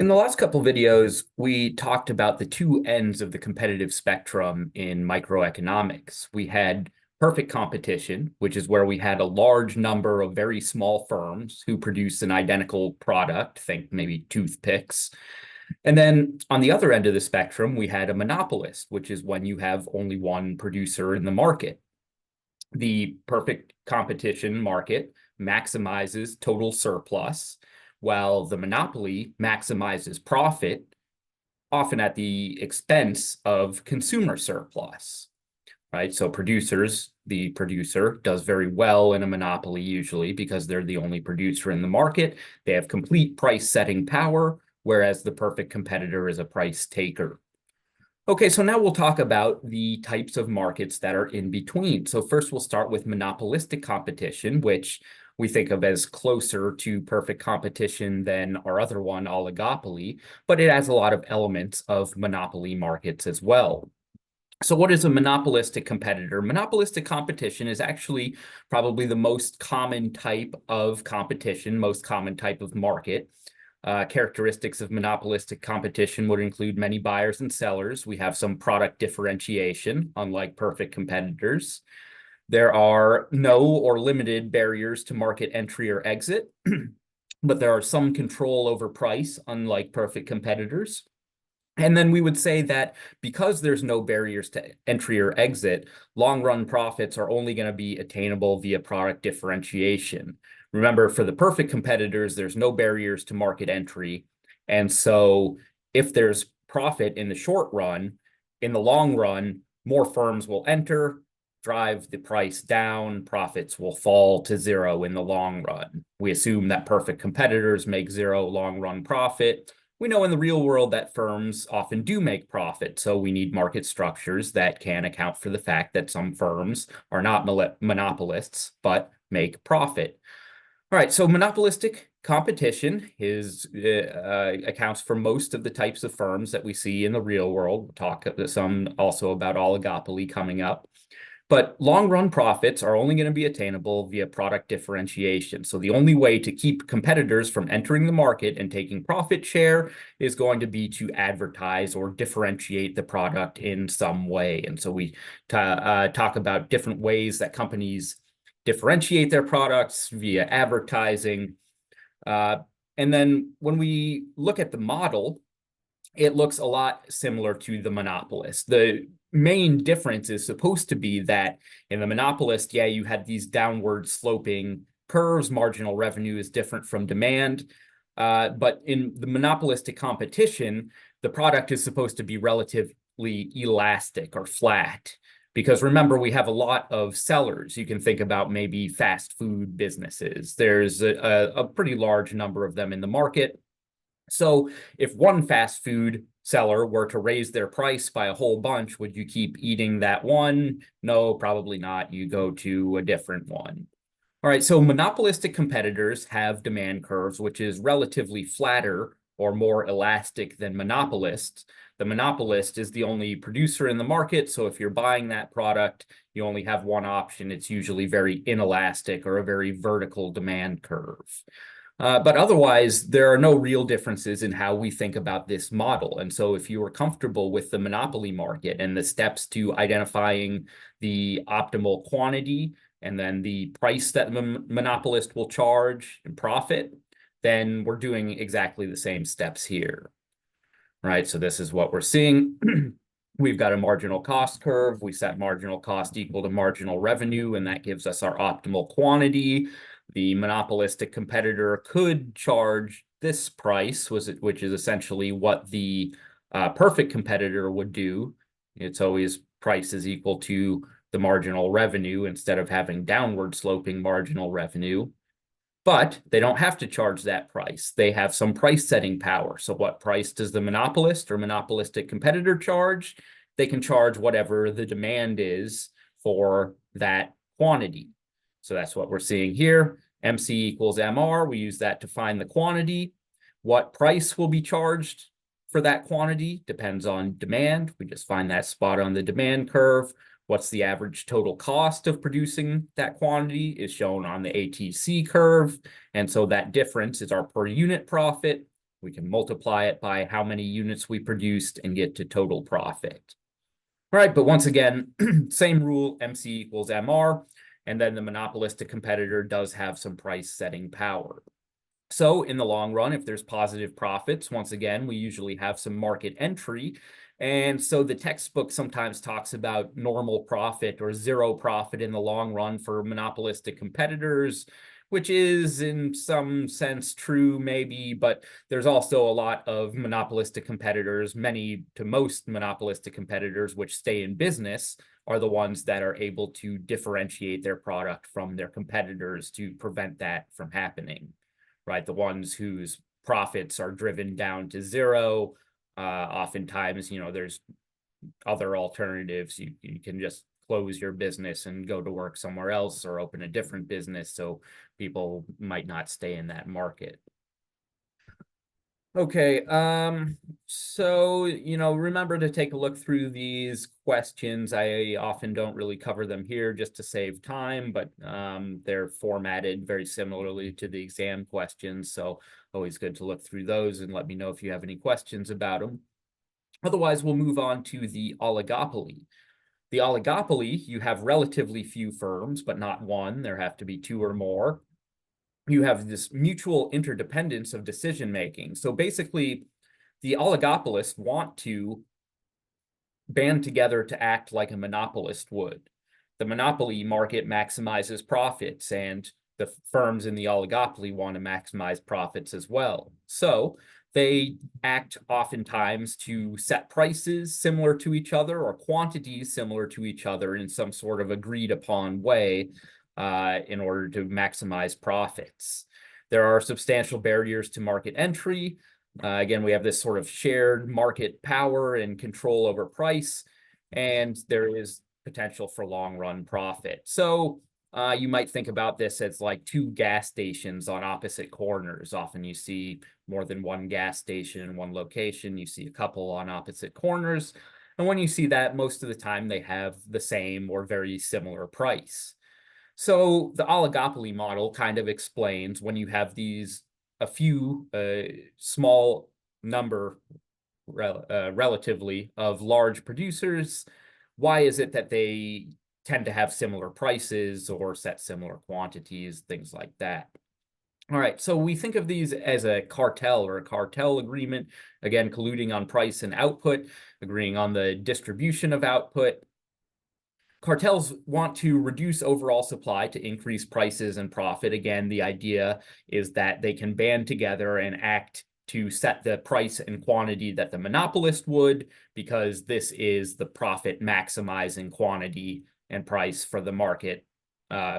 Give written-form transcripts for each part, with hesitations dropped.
In the last couple videos, we talked about the two ends of the competitive spectrum in microeconomics. We had perfect competition, which is where we had a large number of very small firms who produce an identical product, think maybe toothpicks. And then on the other end of the spectrum, we had a monopolist, which is when you have only one producer in the market. The perfect competition market maximizes total surplus, while the monopoly maximizes profit, often at the expense of consumer surplus, right? So the producer does very well in a monopoly usually because they're the only producer in the market. They have complete price setting power, whereas the perfect competitor is a price taker. Okay, so now we'll talk about the types of markets that are in between. So first we'll start with monopolistic competition, which we think of as closer to perfect competition than our other one, oligopoly, but it has a lot of elements of monopoly markets as well. So what is a monopolistic competitor? Monopolistic competition is actually probably the most common type of competition, most common type of market. Characteristics of monopolistic competition would include many buyers and sellers. We have some product differentiation, unlike perfect competitors. There are no or limited barriers to market entry or exit, but there are some control over price, unlike perfect competitors. And then we would say that because there's no barriers to entry or exit, long-run profits are only going to be attainable via product differentiation. Remember, for the perfect competitors, there's no barriers to market entry. And so if there's profit in the short run, in the long run, more firms will enter, drive the price down, profits will fall to zero in the long run. We assume that perfect competitors make zero long-run profit. We know in the real world that firms often do make profit, so we need market structures that can account for the fact that some firms are not monopolists, but make profit. All right, so monopolistic competition accounts for most of the types of firms that we see in the real world. We'll talk some also about oligopoly coming up. But long-run profits are only going to be attainable via product differentiation. So the only way to keep competitors from entering the market and taking profit share is going to be to advertise or differentiate the product in some way. And so we talk about different ways that companies differentiate their products via advertising. And then when we look at the model, it looks a lot similar to the monopolist. The main difference is supposed to be that in the monopolist, yeah, you had these downward sloping curves. Marginal revenue is different from demand. But in the monopolistic competition, the product is supposed to be relatively elastic or flat. Because remember, we have a lot of sellers. You can think about maybe fast food businesses. There's a pretty large number of them in the market. So if one fast food seller were to raise their price by a whole bunch, would you keep eating that one? No, probably not. You go to a different one. All right, so monopolistic competitors have demand curves, which is relatively flatter or more elastic than monopolists. The monopolist is the only producer in the market, so if you're buying that product, you only have one option. It's usually very inelastic or a very vertical demand curve. But otherwise, there are no real differences in how we think about this model. And so if you are comfortable with the monopoly market and the steps to identifying the optimal quantity and then the price that the monopolist will charge and profit, then we're doing exactly the same steps here. Right, so this is what we're seeing. We've got a marginal cost curve. We set marginal cost equal to marginal revenue, and that gives us our optimal quantity. The monopolistic competitor could charge this price, which is essentially what the perfect competitor would do. It's always price is equal to the marginal revenue instead of having downward sloping marginal revenue. But they don't have to charge that price. They have some price setting power. So what price does the monopolist or monopolistic competitor charge? They can charge whatever the demand is for that quantity. So that's what we're seeing here. MC equals MR. We use that to find the quantity. What price will be charged for that quantity depends on demand. We just find that spot on the demand curve. What's the average total cost of producing that quantity is shown on the ATC curve. And so that difference is our per unit profit. We can multiply it by how many units we produced and get to total profit. All right, but once again, same rule, MC equals MR, and then the monopolistic competitor does have some price setting power. So in the long run, if there's positive profits, once again, we usually have some market entry. And so the textbook sometimes talks about normal profit or zero profit in the long run for monopolistic competitors, which is in some sense true, maybe, but there's also a lot of monopolistic competitors, many to most monopolistic competitors, which stay in business, are the ones that are able to differentiate their product from their competitors to prevent that from happening. Right, the ones whose profits are driven down to zero, oftentimes, there's other alternatives. You can just close your business and go to work somewhere else or open a different business, so people might not stay in that market. Okay, so, remember to take a look through these questions. I often don't really cover them here just to save time, but they're formatted very similarly to the exam questions, so always good to look through those and let me know if you have any questions about them. Otherwise, we'll move on to the oligopoly. The oligopoly, you have relatively few firms, but not one. There have to be two or more. You have this mutual interdependence of decision making. So basically, the oligopolists want to band together to act like a monopolist would. The monopoly market maximizes profits, and the firms in the oligopoly want to maximize profits as well. So they act oftentimes to set prices similar to each other or quantities similar to each other in some sort of agreed upon way in order to maximize profits. There are substantial barriers to market entry. Again, we have this sort of shared market power and control over price, and there is potential for long-run profit. So you might think about this as like two gas stations on opposite corners. Often you see more than one gas station in one location. You see a couple on opposite corners. And when you see that, most of the time they have the same or very similar price. So the oligopoly model kind of explains when you have a few small number relatively of large producers, why is it that they tend to have similar prices or set similar quantities, things like that. All right, so we think of these as a cartel or a cartel agreement, again, colluding on price and output, agreeing on the distribution of output. Cartels want to reduce overall supply to increase prices and profit. Again, the idea is that they can band together and act to set the price and quantity that the monopolist would, because this is the profit maximizing quantity and price for the market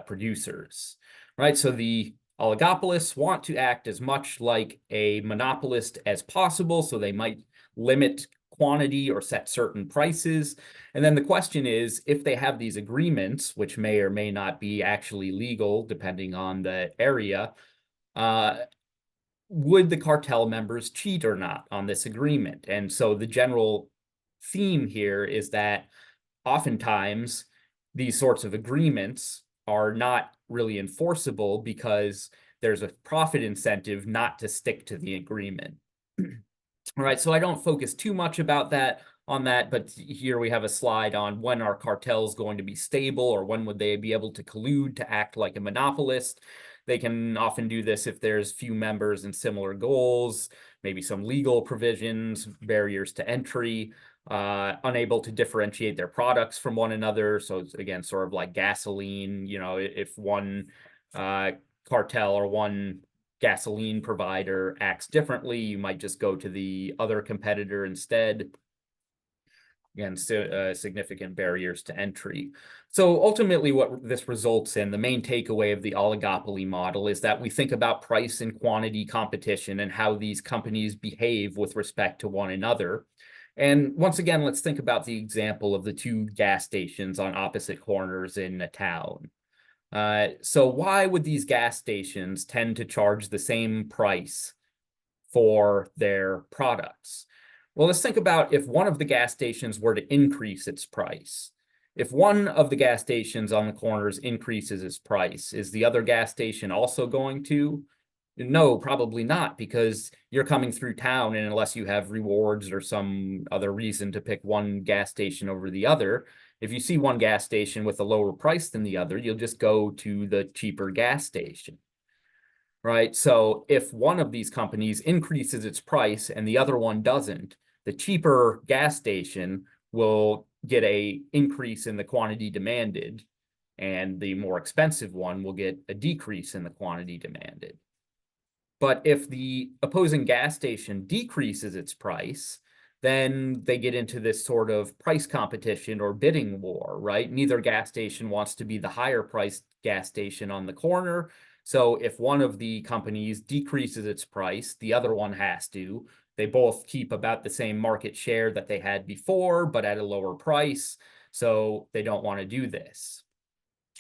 producers, right? So the oligopolists want to act as much like a monopolist as possible, so they might limit quantity or set certain prices. And then the question is, if they have these agreements, which may or may not be actually legal, depending on the area, would the cartel members cheat or not on this agreement? And so the general theme here is that oftentimes these sorts of agreements are not really enforceable because there's a profit incentive not to stick to the agreement. All right, so I don't focus too much on that, but here we have a slide on when are cartels going to be stable, or when would they be able to collude to act like a monopolist. They can often do this if there's few members and similar goals, maybe some legal provisions, barriers to entry, unable to differentiate their products from one another. So it's, again, sort of like gasoline, if one cartel or one gasoline provider acts differently, you might just go to the other competitor instead. Again, significant barriers to entry. So ultimately what this results in, the main takeaway of the oligopoly model, is that we think about price and quantity competition and how these companies behave with respect to one another. And once again, let's think about the example of the two gas stations on opposite corners in a town. So why would these gas stations tend to charge the same price for their products? Well, let's think about if one of the gas stations were to increase its price. If one of the gas stations on the corners increases its price, is the other gas station also going to? No, probably not, because you're coming through town, and unless you have rewards or some other reason to pick one gas station over the other, if you see one gas station with a lower price than the other, you'll just go to the cheaper gas station, right? So if one of these companies increases its price and the other one doesn't, the cheaper gas station will get a increase in the quantity demanded, and the more expensive one will get a decrease in the quantity demanded. But if the opposing gas station decreases its price, then they get into this sort of price competition or bidding war, right? Neither gas station wants to be the higher priced gas station on the corner. So if one of the companies decreases its price, the other one has to. They both keep about the same market share that they had before, but at a lower price. So they don't want to do this.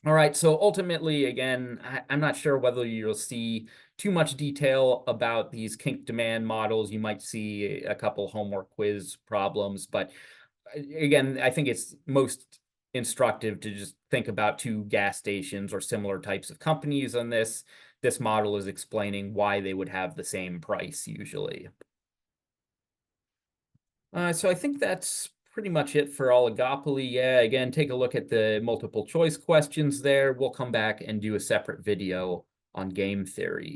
All right, so ultimately, again, I'm not sure whether you'll see too much detail about these kink demand models. You might see a couple homework quiz problems, but again, I think it's most instructive to just think about two gas stations or similar types of companies on this. This model is explaining why they would have the same price usually. So I think that's pretty much it for oligopoly. Yeah, again, take a look at the multiple choice questions there. We'll come back and do a separate video on game theory.